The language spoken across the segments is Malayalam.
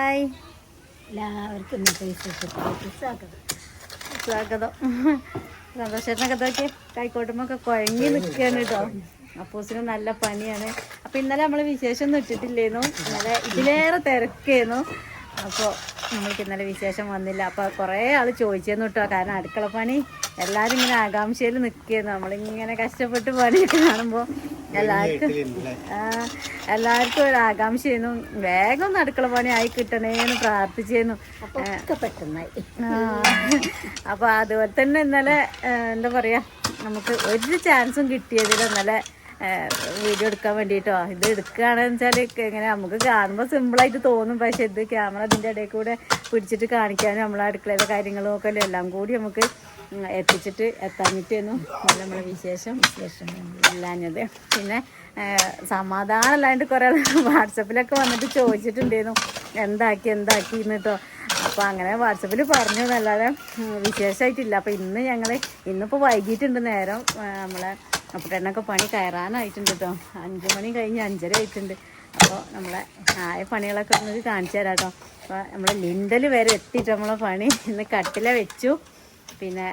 ഹായ്, എല്ലാവർക്കും സ്വാഗതം. സന്തോഷേട്ടനൊക്കെ ഇതൊക്കെ കൈക്കോട്ടുമൊക്കെ കുഴങ്ങി നിൽക്കുകയാണ് കേട്ടോ. അപ്പോസിന് നല്ല പനിയാണ്. അപ്പോൾ ഇന്നലെ നമ്മൾ വിശേഷം ഒന്നും ഇട്ടിട്ടില്ലായിരുന്നു. ഇന്നലെ ഇതിലേറെ തിരക്കായിരുന്നു. അപ്പോൾ നമ്മൾക്ക് ഇന്നലെ വിശേഷം വന്നില്ല. അപ്പോൾ കുറേ ആൾ ചോദിച്ചെന്ന് കേട്ടോ. കാരണം അടുക്കള പണി എല്ലാവരും ഇങ്ങനെ ആകാംക്ഷയിൽ നിൽക്കുകയായിരുന്നു. നമ്മളിങ്ങനെ കഷ്ടപ്പെട്ട് പണിയൊക്കെ കാണുമ്പോൾ എല്ലാവർക്കും ഒരു ആകാംക്ഷയായിരുന്നു. വേഗം ഒന്ന് അടുക്കള പണി ആയി കിട്ടണേന്ന് പ്രാർത്ഥിച്ചിരുന്നു. പെട്ടെന്നായി. അപ്പോൾ അതുപോലെ തന്നെ ഇന്നലെ എന്താ പറയുക, നമുക്ക് ഒരു ചാൻസും കിട്ടിയതിൽ ഇന്നലെ വീഡിയോ എടുക്കാൻ വേണ്ടിയിട്ടോ. ഇത് എടുക്കുകയാണെന്ന് വെച്ചാൽ ഇങ്ങനെ നമുക്ക് കാണുമ്പോൾ സിമ്പിളായിട്ട് തോന്നും. പക്ഷെ ഇത് ക്യാമറ ഇതിൻ്റെ ഇടയിൽ കൂടെ പിടിച്ചിട്ട് കാണിക്കാനും നമ്മളെ അടുക്കളയിലെ കാര്യങ്ങളും ഒക്കെ എല്ലാം കൂടി നമുക്ക് എത്തിച്ചിട്ട് എത്താഞ്ഞിട്ടായിരുന്നു നമ്മളെ വിശേഷം ഇല്ലാഞ്ഞത്. പിന്നെ സമാധാനം അല്ലാണ്ട് കുറേ വാട്സപ്പിലൊക്കെ വന്നിട്ട് ചോദിച്ചിട്ടുണ്ടായിരുന്നു എന്താക്കി എന്നിട്ടോ. അപ്പോൾ അങ്ങനെ വാട്സപ്പിൽ പറഞ്ഞു എന്നല്ലാതെ വിശേഷമായിട്ടില്ല. അപ്പോൾ ഇന്നിപ്പോൾ വൈകിട്ടുണ്ട് നേരം. നമ്മളെ അപ്പുറത്തേനൊക്കെ പണി കയറാനായിട്ടുണ്ട് കേട്ടോ. 5 മണി കഴിഞ്ഞ് 5:30 ആയിട്ടുണ്ട്. അപ്പോൾ നമ്മളെ ആയ പണികളൊക്കെ ഒന്ന് കാണിച്ചു തരാം കേട്ടോ. അപ്പോൾ നമ്മൾ ലിൻഡൽ വരെ എത്തിയിട്ട് നമ്മളെ പണി ഇന്ന് കട്ടില വെച്ചു. പിന്നെ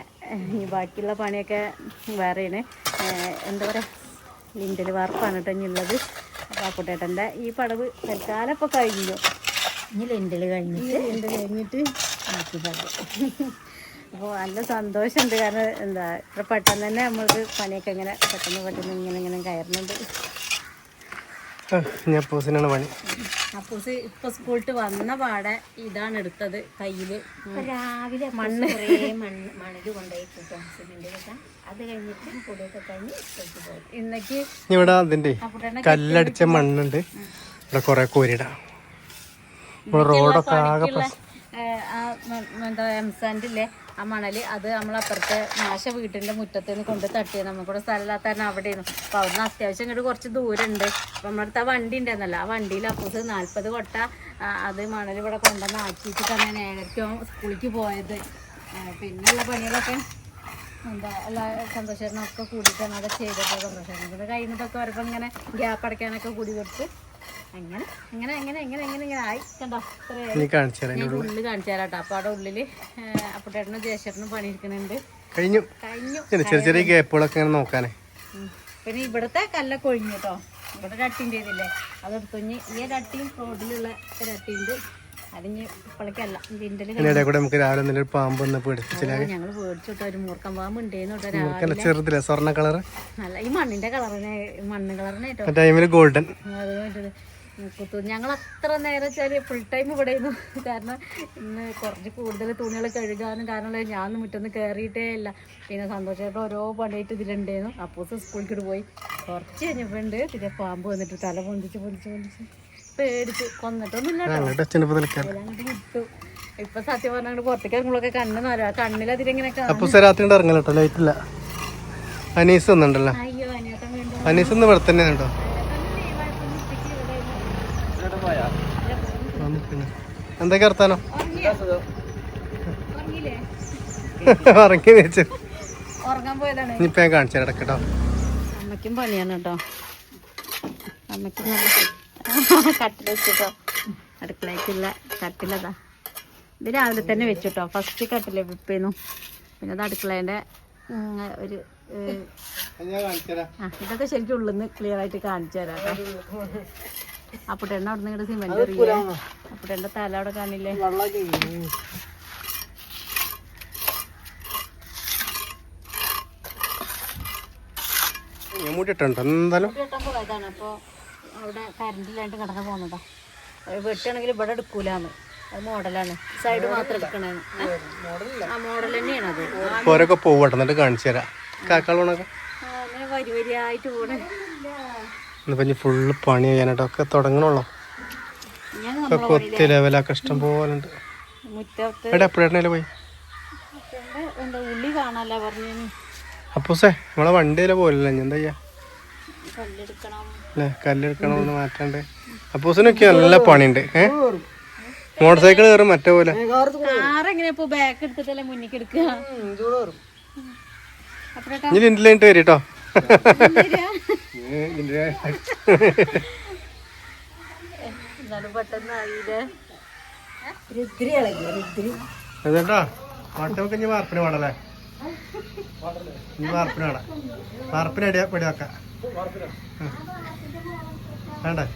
ഈ ബാക്കിയുള്ള പണിയൊക്കെ വേറെയാണ്. എന്താ പറയുക, ലിൻഡൽ വാർപ്പാണ് കേട്ടോ ഇനിയുള്ളത്. അപ്പോൾ അപ്പുട്ടേട്ടൻ്റെ ഈ പടവ് തൽക്കാലം ഇപ്പോൾ കഴിഞ്ഞു. ഇനി ലിൻഡൽ കഴിഞ്ഞിട്ട് ബാക്കി പടവ്. അപ്പോൾ നല്ല സന്തോഷമുണ്ട്. കാരണം എന്താ ഇത്ര പെട്ടെന്ന് തന്നെ നമ്മൾക്ക് പണിയൊക്കെ ഇങ്ങനെ പെട്ടെന്ന് ഇങ്ങനെ കയറുന്നുണ്ട്. അപ്പൂസിനാണ് പണി. അപ്പൂസ് ഇപ്പോൾ സ്കൂളിട്ട് വന്ന പാടെ ഇതാണ് എടുത്തത് കയ്യിൽ. രാവിലെ മണ്ണിൽ കൊണ്ടുപോയിട്ടോ സിമെന്റ്. അത് കഴിഞ്ഞിട്ട് പൊടിയൊക്കെ കഴിഞ്ഞ് പോയി. ഇന്നേക്ക് ഇവിടെ അതിന്റെ കല്ലടിച്ച മണ്ണുണ്ട്. ഇവിടെ കുറെ കോരിടാം. റോഡൊക്കെ ആകെ എന്താ എംസാൻഡില്ലേ ആ മണൽ, അത് നമ്മളപ്പുറത്തെ മാഷ വീട്ടിൻ്റെ മുറ്റത്ത് നിന്ന് കൊണ്ട് തട്ടിയത്. നമുക്കിവിടെ സ്ഥലമില്ലാത്ത കാരണം അവിടെയായിരുന്നു. അപ്പോൾ അവിടുന്ന് അത്യാവശ്യം ഇങ്ങോട്ട് കുറച്ച് ദൂരമുണ്ട്. അപ്പോൾ നമ്മുടെ അടുത്ത് ആ വണ്ടി ഉണ്ടായിരുന്നല്ലോ, ആ വണ്ടിയിൽ അപ്പൂസ് 40 കൊട്ട അത് മണൽ ഇവിടെ കൊണ്ടുവന്ന് ആക്കിയിട്ടാണ് ഞാൻ 7:30 സ്കൂളിലേക്ക് പോയത്. പിന്നെയുള്ള പണികളൊക്കെ എന്താ എല്ലാ സന്തോഷത്തിനൊക്കെ കൂടിയിട്ടാണ് അത് ചെയ്തിട്ട്. സന്തോഷത്തിൻ്റെ കയ്യിൽ നിന്നൊക്കെ വരുമ്പോൾ ഇങ്ങനെ ഗ്യാപ്പ് അടയ്ക്കാനൊക്കെ കൂടി കൊടുത്ത് അങ്ങനെ ആയി കണ്ടോ. ഉള്ളിൽ കാണിച്ചു തരാം കേട്ടോ. അപ്പോൾ അവിടെ ഉള്ളിൽ അപ്പുട്ടേട്ടനും ജയശേട്ടനും പണിയെടുക്കുന്നുണ്ട്. കഴിഞ്ഞു ചെറിയ ചെറിയ ഗ്യാപ്പുകളൊക്കെ നോക്കാനേ. പിന്നെ ഇവിടുത്തെ കല്ലൊക്കെ ഒഴിഞ്ഞു കേട്ടോ. ഇവിടെ ഒരു അട്ടിൻ്റെ ഇതില്ലേ, അതെടുത്തുഞ്ഞ് ഈ ഒരു അട്ടിയും റോഡിലുള്ള ഒരു അട്ടിയുണ്ട്. അതിന് ഇപ്പോഴേക്കല്ല നമുക്ക് രാവിലെ പാമ്പ് ഞങ്ങൾ പേടിച്ചോട്ടോ. ഒരു മൂർക്കം പാമ്പ് ഉണ്ടായിരുന്നു ചെറുതില്ലേ, സ്വർണ്ണ കളർ. നല്ല ഈ മണ്ണിന്റെ മണ്ണ് കളറിനായിട്ടോ ഗോൾഡൻ. ഞങ്ങൾ അത്ര നേരം വെച്ചാൽ ഫുൾ ടൈം ഇവിടെ ആയിരുന്നു. കാരണം ഇന്ന് കുറച്ച് കൂടുതൽ തുണികൾ കഴുകാനും കാരണം ഞാൻ മുറ്റൊന്നും കയറിയിട്ടേ ഇല്ല. പിന്നെ സന്തോഷമായിട്ട് ഓരോ പണിയായിട്ട് ഇതിലുണ്ടായിരുന്നു. അപ്പൂസ് സ്കൂളിൽ പോയി കുറച്ച് കഴിഞ്ഞപ്പോൾ ഉണ്ട് പിന്നെ പാമ്പ് വന്നിട്ട് തല പൊന്തിച്ച് പേടിച്ച് കൊന്നിട്ടൊന്നുമില്ല. വിട്ടു. ഇപ്പൊ സത്യം പറഞ്ഞാൽ പുറത്തേക്ക് ഇറങ്ങുമ്പോഴൊക്കെ കണ്ണിലതിരെങ്ങനെയൊക്കെ ലൈറ്റില്ല. അനീസ് ഒന്നുണ്ടല്ലോ. അയ്യോ അനിയേട്ടൻ വീണ്ടും അനീസ് ഒന്ന് ഇവിടെ തന്നെ ഉണ്ടോ? എന്തൊക്കെ വർത്താനോ? ഉറങ്ങി വെച്ചു. ഉറങ്ങാൻ പോയതാണ്. ഇനിയിപ്പോ ഞാൻ കാണിച്ചു തരാം കേട്ടോ. അമ്മയ്ക്കും പണിയാണ് കേട്ടോ. അമ്മയ്ക്കും കട്ടിൽ വെച്ചിട്ടോ. അടുക്കളയ്ക്കുള്ള കട്ടിലതാ. ഇത് രാവിലെ തന്നെ വെച്ചിട്ടോ. ഫസ്റ്റ് കട്ടില വെപ്പേന്നു. പിന്നെ അത് അടുക്കളേൻ്റെ ഒരു ഇതൊക്കെ ശരിക്കും ഉള്ളിൽ നിന്ന് ക്ലിയർ ആയിട്ട് കാണിച്ചു തരാം കേട്ടോ. അപ്പുട്ടേണ്ണ അവിടെ നിന്ന് സിമെന്റ് എറിയ. അപ്പുട്ടേൻ്റെ തല അവിടെ കാണില്ലേ. പോയതാണ്. അപ്പോൾ അവിടെ കറണ്ടില്ലാണ്ട് കിടക്കാൻ പോകുന്നതാ. വെട്ടാണെങ്കിൽ ഇവിടെ എടുക്കൂലെന്ന്. അത് മോഡലാണ്. സൈഡ് മാത്രം എടുക്കണേന്ന്. ആ മോഡൽ തന്നെയാണ് അത്. കാണിച്ചു തരാം. അങ്ങനെ വരിയായിട്ട് പോണേ. ഫുള്ള് പണി ചെയ്യാനായിട്ടൊക്കെ തുടങ്ങണുള്ളൂ. കൊത്തി ലെവലൊക്കെ ഇഷ്ടം പോലെ ഉണ്ട്. എപ്പോഴാണ് പോയി ഉള്ളി കാണാല്ല പറഞ്ഞു. അപ്പൂസേ നമ്മളെ വണ്ടിയിലെ പോലല്ലേ, എന്താ ചെയ്യാ കല്ലെടുക്കണം. കല്ലെടുക്കണമെന്ന് മാറ്റാണ്ട്. അപ്പൂസിനൊക്കെ നല്ല പണിയുണ്ട്. മോട്ടോർ സൈക്കിൾ കയറും മറ്റേ പോലെ. കാറെങ്ങനെ ഇപ്പൊ ബാക്ക് എടുത്തിട്ടല്ലേ മുന്നിക്ക് എടുക്കുക. ഇനി ലിൻഡിലായിട്ട് വരും കേട്ടോ. പെട്ടെന്ന് ആയില്ലേ. രുദ്രി ഇളകിയ രുദ്രി അതേട്ടാ പാട്ടൊക്കെ ഇനി വാർപ്പിന് പാടല്ലേ ഇനി വാർപ്പിന് പാടാം വാർപ്പിന് പെടി വെക്കാം വേണ്ടേ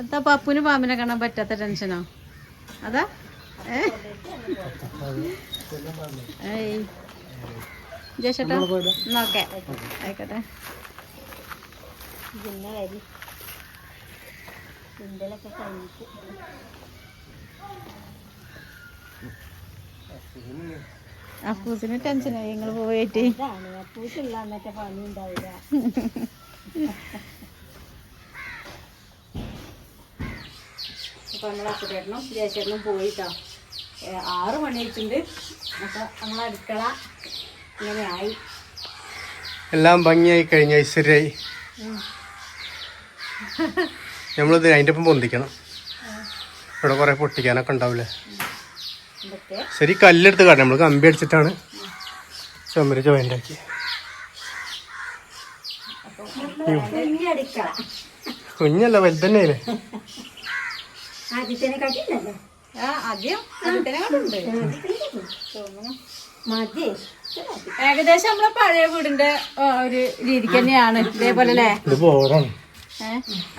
എന്താ പപ്പുന് പാമ്പിനെ കാണാൻ പറ്റാത്ത ടെൻഷനോ അതാ ജേഷേട്ടാ നോക്കേ ആയിക്കോട്ടെ പിന്നെ വരി ഇന്ത്യയിലൊക്കെ കഴിഞ്ഞിട്ട് അപ്പൂസിന് ടെൻഷനായി നിങ്ങൾ പോയിട്ട് ഇതാണ് അപ്പൂസില്ല എന്നിട്ട് പണി ഉണ്ടാവില്ല. അപ്പൊ നമ്മളെ അപ്പുചേട്ടനും ജയചേട്ടനും പോയിട്ടോ 6 മണി ആയിട്ടുണ്ട്. അപ്പൊ നമ്മളെ അടുക്കള ഇങ്ങനെ ആയി, എല്ലാം ഭംഗിയായി കഴിഞ്ഞ ഐശ്വര്യായി. നമ്മളിത് അതിൻ്റെ ഒപ്പം പൊന്തിക്കണം. ഇവിടെ കുറെ പൊട്ടിക്കാനൊക്കെ ഉണ്ടാവില്ലേ. ശരി കല്ലെടുത്ത് കാട്ടാം. നമ്മൾ കമ്പി അടിച്ചിട്ടാണ് ചുമര് ജോയിൻ്റ് ആക്കി. കുഞ്ഞല്ല വലുതന്നെയല്ലേ. ആദ്യത്തിനെ കണ്ടില്ലല്ലോ ആദ്യം അതിനെക്കാട്ടുണ്ട് മതി. ഏകദേശം നമ്മളെ പഴയ വീടിന്റെ ഒരു രീതിക്ക് തന്നെയാണ്. ഇതേപോലെ അല്ലേ, ഇത് ബോറാണ്.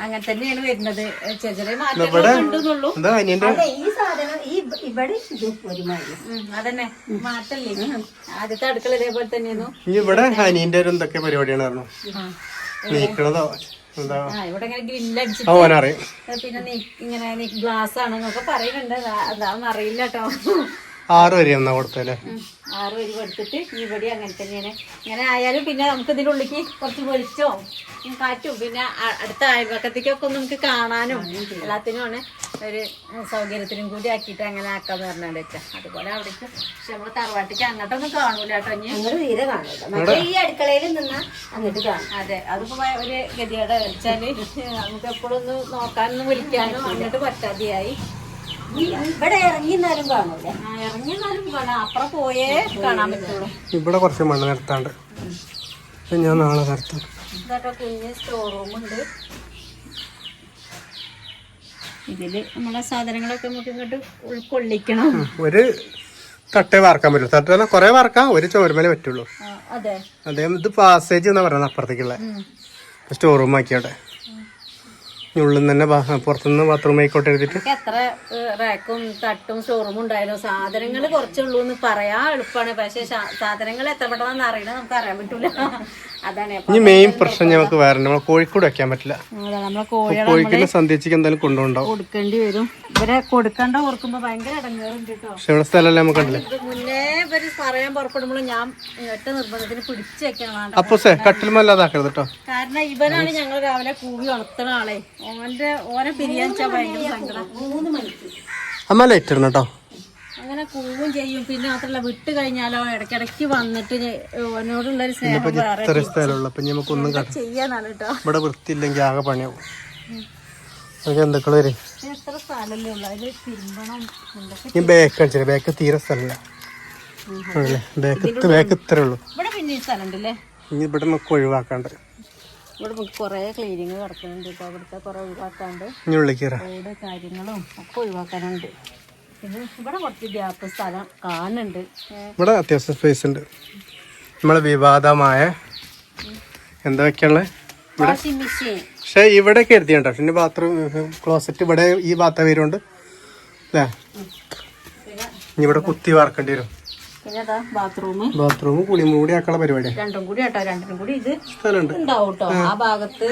അങ്ങനെ തന്നെയാണ് വരുന്നത്. ചെറിയ മാറ്റങ്ങൾ ഉണ്ടെന്നുള്ളൂ. അതെ ഈ സാധനം ഈ ഇവിടെ ഇത് ഒരു മതി. അതന്നെ മാറ്റല്ലേ. ആദ്യത്തെ അടുക്കള ഇതേപോലെ തന്നെയായിരുന്നു. ഇവിടെ ഹനീന്റെ ഒരു എന്തൊക്കെ പരിപാടിയാണ് പറഞ്ഞു നീക്കണതോ എന്താ ഇവിടെ ഇങ്ങനെ ഗ്രില്ലടിച്ചിട്ട് ഓനറിയാം. പിന്നെ ഇങ്ങനെ ഗ്ലാസ് ആണ് എന്നൊക്കെ പറയുന്നുണ്ട്. അതാണെന്ന് അറിയില്ല കേട്ടോ. 6 വരെ എന്നാ കൊടുത്തല്ലേ. 6 വരി കൊടുത്തിട്ട് ഇവിടെ അങ്ങനെ തന്നെയാണ്. ഇങ്ങനെ ആയാലും പിന്നെ നമുക്ക് ഇതിൻ്റെ ഉള്ളിലേക്ക് കുറച്ച് വെളിച്ചവും കാറ്റും പിന്നെ അടുത്ത അയൽവക്കത്തേക്കൊക്കെ ഒന്ന് നമുക്ക് കാണാനും എല്ലാത്തിനുമാണ് ഒരു സൗകര്യത്തിനും കൂടി ആക്കിയിട്ട് അങ്ങനെ ആക്കാന്ന് പറഞ്ഞാൽ വെച്ചാൽ. അതുപോലെ അവിടേക്ക് പക്ഷെ നമ്മള് തറവാട്ടിക്ക് അങ്ങോട്ടൊന്നും കാണൂല കേട്ടോ. അങ്ങോട്ട് തീരെ കാണില്ല. മറ്റേ ഈ അടുക്കളയിൽ നിന്നാ അങ്ങോട്ട് കാണും. അതെ, അതിപ്പോ ഒരു ഗതിയുടെ വെച്ചാല് നമുക്ക് എപ്പോഴും ഒന്ന് നോക്കാനൊന്നും വിളിക്കാനോ അങ്ങോട്ട് പറ്റാതെയായി. ഇവിടെ ഇറങ്ങിന്നാലും കാണൂല. ഇറങ്ങിന്നാലും കാണാം, അപ്പുറം പോയേ കാണാൻ പറ്റുള്ളൂ. ഇവിടെ കുറച്ച് മണ്ണ് നിരത്താണ്ട് ഞാൻ നാളെ നിരത്തും. ഇതാട്ടോ കുഞ്ഞ് സ്റ്റോർ റൂമുണ്ട്. ഇതില് നമ്മളെ സാധനങ്ങളൊക്കെ നമുക്ക് ഇങ്ങോട്ട് ഉൾക്കൊള്ളിക്കണം. ഒരു തട്ടേ വാർക്കാൻ പറ്റുള്ളൂ. തട്ട കൊറേ വാർക്കാം, ഒരു ചോരുമേലേ പറ്റുള്ളൂ. അതെ, അതേ ഇത് പാസേജ് എന്നാ പറയുന്നത് അപ്പുറത്തേക്കുള്ള സ്റ്റോർ റൂം ആക്കിയോട്ടെ. ഉള്ളിൽ തന്നെ പുറത്തുനിന്ന് ബാത്റൂം ആയിക്കോട്ടെ എഴുതിട്ട്. എത്ര റാക്കും തട്ടും സ്റ്റോറൂമും ഉണ്ടായാലും സാധനങ്ങൾ കുറച്ചുള്ളൂ എന്ന് പറയാൻ എളുപ്പമാണ്. പക്ഷെ സാധനങ്ങൾ എത്ര പെട്ടെന്ന് അറിയണത് നമുക്ക് അറിയാൻ പറ്റൂല. അതാണ് ഇനി മെയിൻ പ്രശ്നം ഞങ്ങൾക്ക് വേറെ നമ്മളെ കോഴിക്കോട് വെക്കാൻ പറ്റില്ല. നമ്മളെ കോഴികളെ കോഴിക്കുള്ള സന്ധ്യച്ചിക്ക് എന്തായാലും കൊണ്ടുണ്ടാവും, കൊടുക്കേണ്ടി വരും. ഇവരെ കൊടുക്കണ്ട ഓർക്കുമ്പോ ഭയങ്കര ഇടങ്ങേറുണ്ട് കേട്ടോ. പക്ഷെ ഇവിടെ സ്ഥലമല്ലേ നമുക്ക് കണ്ടില്ലേ. മുന്നേ ഇവര് പറയാൻ പുറപ്പെടുമ്പോൾ ഞാൻ ഒറ്റ നിർബന്ധത്തിന് പിടിച്ചു വെക്കണം. അപ്പൊ കട്ടിലുമല്ലാതാക്കരുത് കേട്ടോ. കാരണം ഇവനാണ് ഞങ്ങൾ രാവിലെ കൂവി ഉണർത്തുന്ന ആളെ. ഓനെ പിരിയാൻ വെച്ചാൽ ഭയങ്കര സങ്കടം. 3 മണിക്ക് അമ്മ ലേറ്റ് ഇടണം കേട്ടോ. അങ്ങനെ കൂവും ചെയ്യും. പിന്നെ മാത്രല്ല വിട്ട് കഴിഞ്ഞാലോ ഇടയ്ക്കിടയ്ക്ക് വന്നിട്ട് ഓനോടുള്ളൊരു സ്നേഹം വേറെ ഇത്ര സ്ഥലമുള്ളൂ. അപ്പൊ നമുക്കൊന്നും ചെയ്യാനാണ് കേട്ടോ. ഇവിടെ വൃത്തിയില്ലെങ്കിൽ ആകെ പണിയാവും. അതൊക്കെ എന്തൊക്കെ വരും. എത്ര സ്ഥലമല്ലേ ഉള്ളു, അതില് തിരുമ്പണം. ഈ ബാക്ക് അടിച്ചില്ല, ബാക്ക് തീരെ സ്ഥലമില്ല. ബാക്ക് ഇത്രേ ഉള്ളൂ. ഇവിടെ പിന്നെ സ്ഥലം ഉണ്ടല്ലേ. ഇനി ഇവിടെ നമുക്ക് ഒഴിവാക്കാണ്ട്. ഇവിടെ കുറെ ക്ലീനിങ് കിടക്കുന്നുണ്ട് കേട്ടോ. ഇവിടുത്തെ കുറെ ഒഴിവാക്കാണ്ട് ഇനി ഉള്ളിൽ കയറാം. റോഡ് കാര്യങ്ങളും ഒക്കെ ഒഴിവാക്കാനുണ്ട്. പിന്നെ ഇവിടെ കുറച്ച് ഗ്യാപ്പ് സ്ഥലം കാണുന്നുണ്ട്. ഇവിടെ അത്യാവശ്യം സ്പേസ് ഉണ്ട്. നമ്മളെ വിവാദമായ എന്താ വെക്കാനുള്ളത് ഇവിടെ. വാഷിംഗ് മെഷീൻ പക്ഷെ ഇവിടെ കരുതിയുണ്ടോ. പിന്നെ ബാത്റൂം ക്ലോസറ്റ് ഇവിടെ ഈ ഭാഗത്ത വരുന്നുണ്ട് അല്ലേ. ഇനി ഇവിടെ കുത്തി വാർക്കേണ്ടി വരും. പിന്നെ അതാ ബാത്റൂം കുളിമുടി ആക്കാനുള്ള പരിപാടി. രണ്ടും കൂടി കേട്ടോ. രണ്ടിനും കൂടി ഇത് സ്ഥലമുണ്ട് ഉണ്ടാവും കേട്ടോ. ആ ഭാഗത്ത്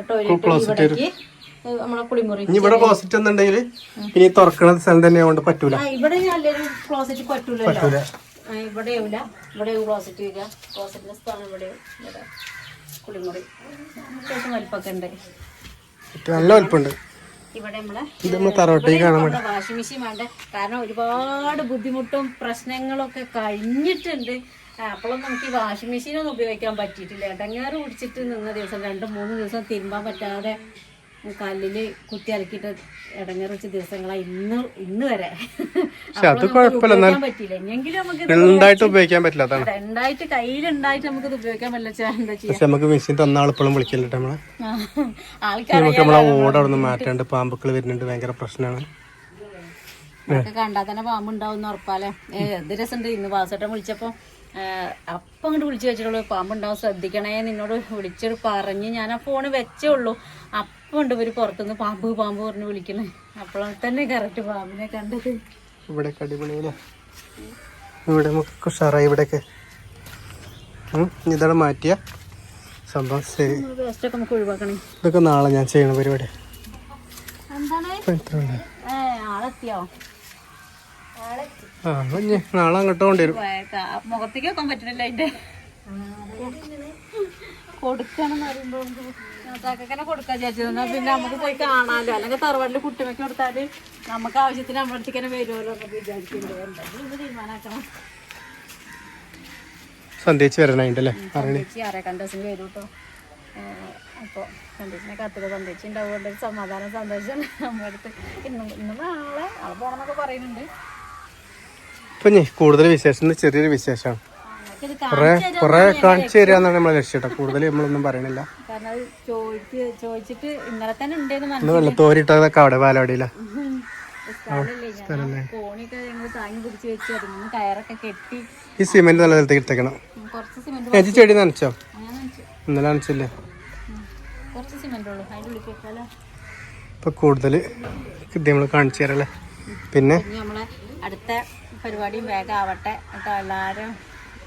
ടോയ്ലറ്റ്, ഇവിടേക്ക് നമ്മളെ കുളിമുറി. ഇനി ഇവിടെ ക്ലോസറ്റ് എന്നുണ്ടെങ്കിൽ ഇനി തുറക്കണ സ്ഥലം തന്നെ കൊണ്ട് പറ്റൂല. ഇവിടെ നല്ലൊരു ക്ലോസറ്റ് പറ്റൂലല്ലോ. ഇവിടെയൂല. ഇവിടെ ക്ലോസറ്റ് വരിക. ക്ലോസറ്റിന്റെ സ്ഥാനം ഇവിടെ. ഇവിടെ കുളിമുറി അത്യാവശ്യം വലിപ്പൊക്കെ ഉണ്ട്. നല്ല വലിപ്പമുണ്ട്. ഇവിടെ നമ്മൾ തറവാട്ടേക്ക് കാണാൻ വേണ്ടി വാഷിംഗ് മെഷീൻ വേണ്ട. കാരണം ഒരുപാട് ബുദ്ധിമുട്ടും പ്രശ്നങ്ങളൊക്കെ കഴിഞ്ഞിട്ടുണ്ട്. അപ്പോഴും നമുക്ക് ഈ വാഷിംഗ് മെഷീനൊന്നും ഉപയോഗിക്കാൻ പറ്റിയിട്ടില്ല. ഇടങ്ങാറ് പിടിച്ചിട്ട് നിന്ന ദിവസം 2-3 ദിവസം തിരുമ്പാൻ പറ്റാതെ കല്ലില് കുത്തി അലക്കിയിട്ട് ഇടങ്ങേറ് വെച്ച ദിവസങ്ങളായി ഇന്ന് വരെ പക്ഷെ അത് കുഴപ്പമില്ല, പറ്റില്ല. എങ്കിലും നമുക്ക് ഉണ്ടായിട്ട് ഉപയോഗിക്കാൻ പറ്റില്ല. അതാണ് ഉണ്ടായിട്ട് കയ്യിലുണ്ടായിട്ട് നമുക്കിത് ഉപയോഗിക്കാൻ പറ്റില്ല. എന്താ ചെയ്യാ, പക്ഷെ നമുക്ക് മെഷീൻ തന്ന ആളിപ്പോഴും വിളിക്കില്ല നമ്മളെ. ആൾക്കാർ നമുക്ക് നമ്മളെ ഓടൊന്നും മാറ്റാണ്ട് പാമ്പുക്കൾ വരുന്നുണ്ട്, ഭയങ്കര പ്രശ്നമാണ്. കണ്ടാൽ തന്നെ പാമ്പുണ്ടാവും ഉറപ്പാലേ. എന്ത് രസമുണ്ട്. ഇന്ന് വാസേട്ടൻ വിളിച്ചപ്പോൾ അപ്പം അങ്ങോട്ട് വിളിച്ചു വെച്ചിട്ടുള്ളൂ, പാമ്പുണ്ടാവും ശ്രദ്ധിക്കണേ നിന്നോട് വിളിച്ചിട്ട് പറഞ്ഞ് ഞാൻ ആ ഫോണ് വെച്ചേ ഉള്ളൂ. അപ്പം ഉണ്ട് ഇവർ പുറത്തുനിന്ന് പാമ്പ് പാമ്പ് പറഞ്ഞ് വിളിക്കണേ. അപ്പോഴാണ് തന്നെ കറക്റ്റ് പാമ്പിനെ കണ്ടത്. ഇവിടെ അടിപൊളിയില്ല, ഇവിടെ നമുക്ക് ഉഷാറായി. ഇവിടെയൊക്കെ ഇതാണ് മാറ്റിയ സംഭവം. ശരി, വേസ്റ്റൊക്കെ നമുക്ക് ഒഴിവാക്കണേ. ഇതൊക്കെ നാളെ ഞാൻ ചെയ്യണ പരിപാടി. എന്താണ് ആളെത്തിയോ? ആ നാളെ അങ്ങോട്ട് കൊണ്ടുവരും. മുഖത്തേക്ക് വെക്കാൻ പറ്റണില്ല. അതിന്റെ കൊടുക്കണമെന്ന് പറയുമ്പോൾ അതൊക്കെ കൊടുക്കാൻ വിചാരിച്ചു. പിന്നെ നമുക്ക് പോയി കാണാമല്ലോ, അല്ലെങ്കിൽ തറവാട്ടിൽ കുട്ടിമയ്ക്ക് കൊടുത്താൽ നമുക്ക് ആവശ്യത്തിന് നമ്മുടെ അടുത്തേക്ക് തന്നെ വരുമല്ലോ എന്നൊക്കെ വിചാരിക്കുന്നുണ്ട്. എന്തെങ്കിലും തീരുമാനമാക്കണം. സന്ധ്യച്ച് വരണായിട്ടല്ലേ സന്ധ്യച്ച് 6 ദിവസം വരും കേട്ടോ. അപ്പോൾ സന്ധ്യച്ചിനെ കത്തില്ല, സന്ധ്യച്ച് ഉണ്ടാവുകൊണ്ട് ഒരു സമാധാനം സന്തോഷം നമ്മുടെ അടുത്ത്. ഇന്ന് നാളെ പോകണമെന്നൊക്കെ പറയുന്നുണ്ട്. ഇപ്പൊ കൂടുതൽ വിശേഷം ചെറിയൊരു വിശേഷമാണ്. കൊറേ കാണിച്ചു തരാന്നാണ് നമ്മളെ ലക്ഷ്യം കേട്ടോ. കൂടുതൽ നമ്മളൊന്നും പറയണില്ല. കാരണം അത് ചോദിച്ചിട്ട് ഇന്നലെ തന്നെ ഉണ്ടെന്ന് ഇന്ന് വെള്ളത്തോരിട്ടതൊക്കെ അവിടെ പാലവാടിയില്ല കോണിയൊക്കെ ഞങ്ങൾ താങ്ങി പിടിച്ച് വെച്ച് അതിന് കയറൊക്കെ കെട്ടി. ഈ സിമെന്റ് നല്ല സ്ഥലത്തേക്ക് ഇട്ടേക്കണം. കുറച്ച് സിമെന്റ് ചെടി നനച്ചോ? ഇന്നലെ നനച്ചില്ലേ? കുറച്ച് സിമെന്റ് ഉള്ളൂ, അതിൻ്റെ ഉള്ളിൽ വെക്കാലോ. ഇപ്പൊ കൂടുതൽ ഇത് നമ്മൾ കാണിച്ചു തരല്ലേ. പിന്നെ നമ്മളെ അടുത്ത പരിപാടിയും വേഗം ആവട്ടെ കേട്ടോ. എല്ലാവരും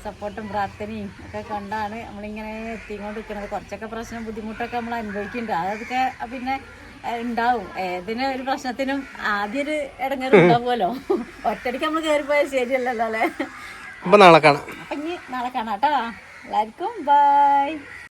സപ്പോർട്ടും പ്രാർത്ഥനയും ഒക്കെ കൊണ്ടാണ് നമ്മളിങ്ങനെ എത്തിക്കൊണ്ടിരിക്കുന്നത്. കുറച്ചൊക്കെ പ്രശ്നം ബുദ്ധിമുട്ടൊക്കെ നമ്മൾ അനുഭവിക്കുന്നുണ്ട്. അതൊക്കെ പിന്നെ ഉണ്ടാവും. ഏതിന് ഒരു പ്രശ്നത്തിനും ആദ്യം ഒരു ഇടങ്ങേറ് ഉണ്ടാവുമല്ലോ. ഒറ്റടിക്ക് നമ്മൾ കയറിപ്പോയാൽ ശരിയല്ലല്ലോ അല്ലേ. അപ്പൊ നാളെ കാണാം. അപ്പം ഇനി നാളെ കാണാം കേട്ടോ. എല്ലാവർക്കും ബൈ.